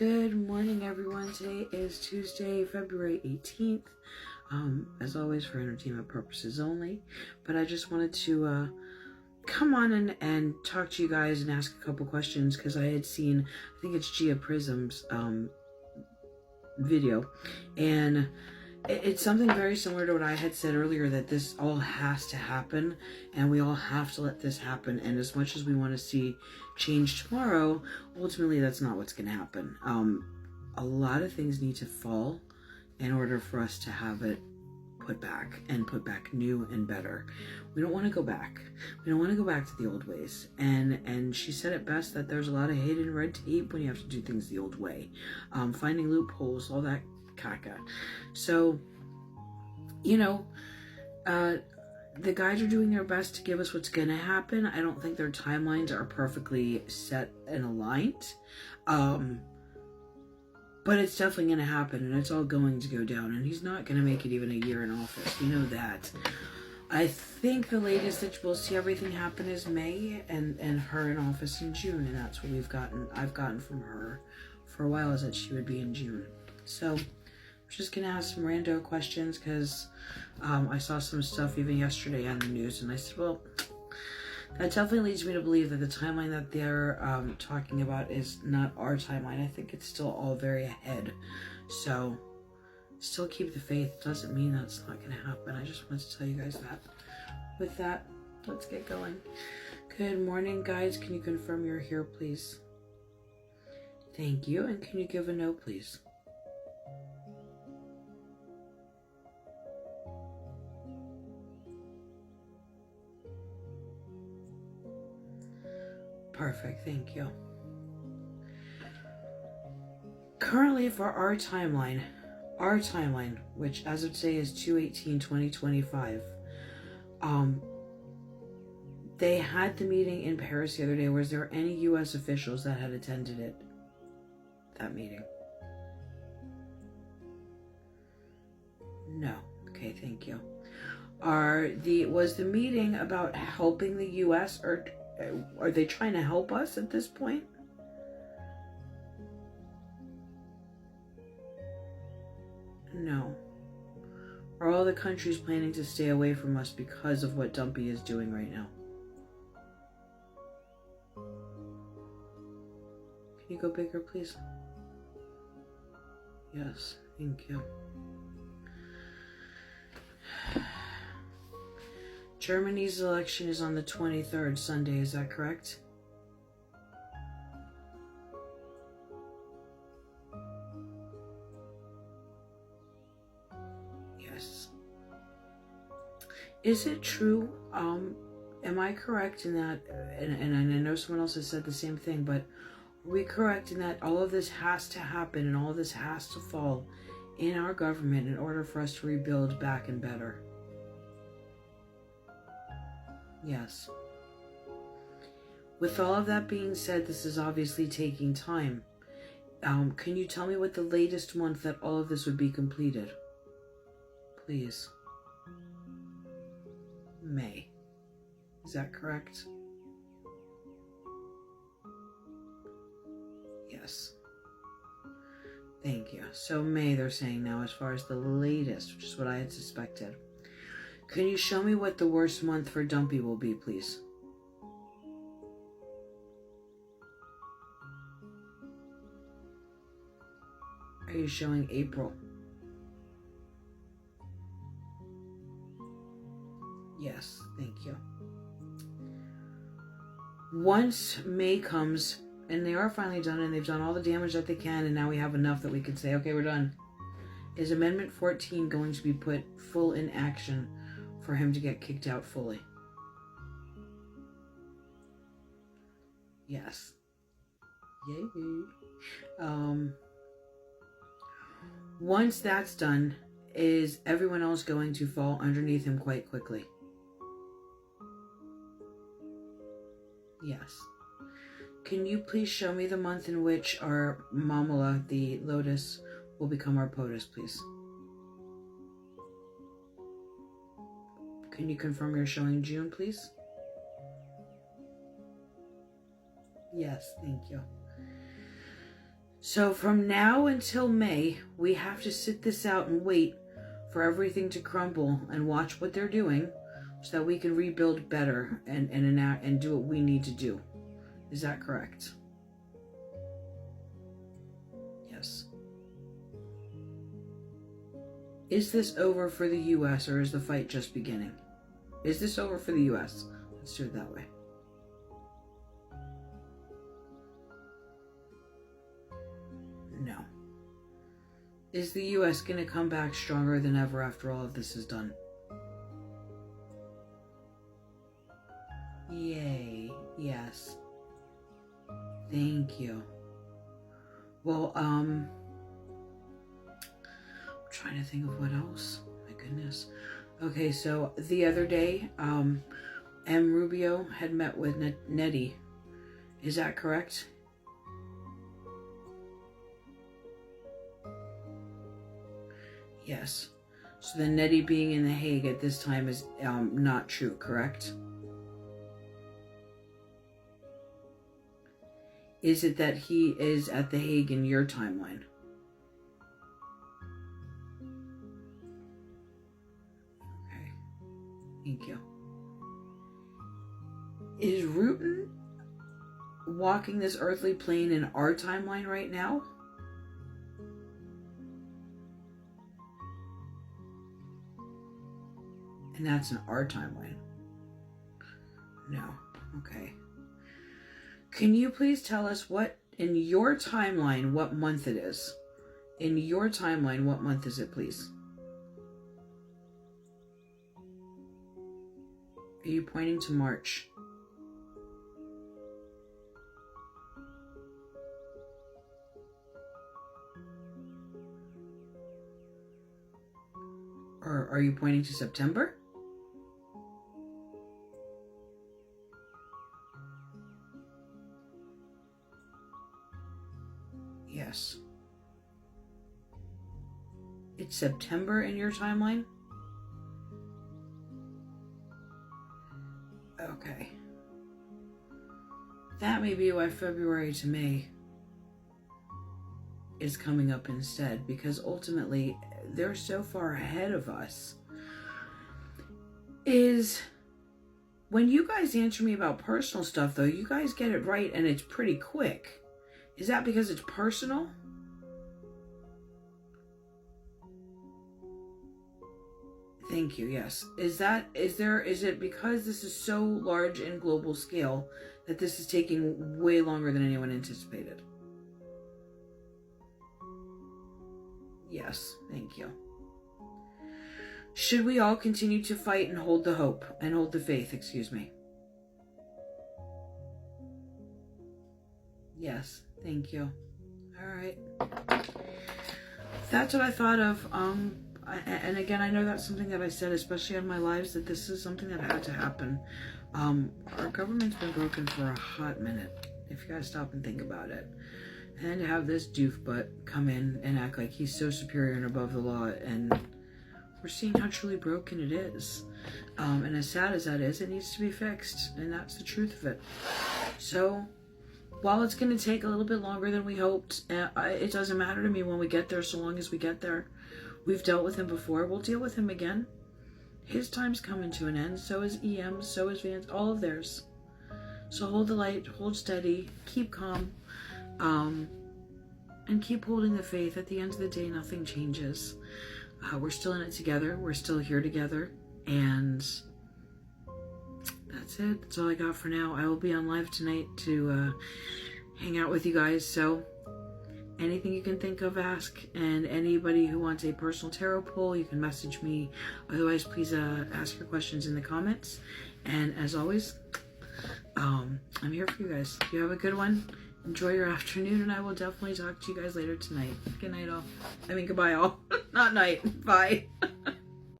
Good morning, everyone. Today is Tuesday, February 18th. As always, for entertainment purposes only. But I just wanted to come on and talk to you guys and ask a couple questions because I had seen, I think it's Gia Prism's video, and it's something very similar to what I had said earlier, that this all has to happen and we all have to let this happen. And as much as we want to see change tomorrow, ultimately that's not what's going to happen. A lot of things need to fall in order for us to have it put back new and better. We don't want to go back. We don't want to go back to the old ways. And she said it best, that there's a lot of hidden red tape when you have to do things the old way. Finding loopholes, all that caca. So, the guys are doing their best to give us what's going to happen. I don't think their timelines are perfectly set and aligned. But it's definitely going to happen, and it's all going to go down. And he's not going to make it even a year in office. We know that. I think the latest that we'll see everything happen is May, and her in office in June. And that's what I've gotten from her for a while, is that she would be in June. So I'm just going to ask some rando questions because I saw some stuff even yesterday on the news, and I said, well, that definitely leads me to believe that the timeline that they're talking about is not our timeline. I think it's still all very ahead. So still keep the faith. Doesn't mean that's not going to happen. I just wanted to tell you guys that. With that, let's get going. Good morning, guys. Can you confirm you're here, please? Thank you. And can you give a no, please? Perfect, thank you. Currently for our timeline, which as of today is 2/18/2025, they had the meeting in Paris the other day. Was there any U.S. officials that had attended that meeting? No. Okay, thank you. Was the meeting about helping the U.S. or are they trying to help us at this point? No. Are all the countries planning to stay away from us because of what Dumpy is doing right now? Can you go bigger, please? Yes, thank you. Germany's election is on the 23rd, Sunday, is that correct? Yes. Is it true, am I correct in that, and I know someone else has said the same thing, but are we correct in that all of this has to happen and all of this has to fall in our government in order for us to rebuild back and better? Yes. With all of that being said, this is obviously taking time. Can you tell me what the latest month that all of this would be completed? Please. May. Is that correct? Yes. Thank you. So May, they're saying now, as far as the latest, which is what I had suspected. Can you show me what the worst month for Dumpy will be, please? Are you showing April? Yes, thank you. Once May comes, and they are finally done, and they've done all the damage that they can, and now we have enough that we can say, okay, we're done. Is Amendment 14 going to be put full in action for him to get kicked out fully? Yes. Yay. Once that's done, is everyone else going to fall underneath him quite quickly? Yes. Can you please show me the month in which our Mamala, the Lotus, will become our POTUS, please? Can you confirm you're showing June, please? Yes, thank you. So from now until May, we have to sit this out and wait for everything to crumble and watch what they're doing so that we can rebuild better and enact and do what we need to do. Is that correct? Yes. Is this over for the U.S. or is the fight just beginning? Is this over for the U.S.? Let's do it that way. No. Is the U.S. going to come back stronger than ever after all of this is done? Yay. Yes. Thank you. Well, I'm trying to think of what else. My goodness. Okay, so the other day, M. Rubio had met with Nettie. Is that correct? Yes. So the Nettie being in The Hague at this time is not true, correct? Is it that he is at The Hague in your timeline? Okay. Thank you. Is Rutan walking this earthly plane in our timeline right now? And that's in our timeline. No. Okay. Can you please tell us what, in your timeline, what month it is? In your timeline, what month is it, please? Are you pointing to March? Or are you pointing to September? Yes. It's September in your timeline? Okay. That may be why February to May is coming up instead, because ultimately they're so far ahead of us. Is when you guys answer me about personal stuff, though, you guys get it right and it's pretty quick. Is that because it's personal? Thank you, yes. Is it because this is so large in global scale that this is taking way longer than anyone anticipated? Yes, thank you. Should we all continue to fight and hold the hope, and hold the faith, excuse me? Yes, thank you. All right. That's what I thought of. And again, I know that's something that I said, especially on my lives, that this is something that had to happen. Our government's been broken for a hot minute, if you guys stop and think about it. And then to have this doofbutt come in and act like he's so superior and above the law, and we're seeing how truly broken it is. And as sad as that is, it needs to be fixed, and that's the truth of it. So, while it's going to take a little bit longer than we hoped, it doesn't matter to me when we get there, so long as we get there. We've dealt with him before. We'll deal with him again. His time's coming to an end. So is EM, so is Vance, all of theirs. So hold the light, hold steady, keep calm, and keep holding the faith. At the end of the day, nothing changes. We're still in it together. We're still here together. And that's it. That's all I got for now. I will be on live tonight to hang out with you guys. So anything you can think of, ask. And anybody who wants a personal tarot pull, you can message me. Otherwise, please ask your questions in the comments. And as always, I'm here for you guys. You have a good one. Enjoy your afternoon, and I will definitely talk to you guys later tonight. Good night, all. I mean, goodbye, all. Not night. Bye.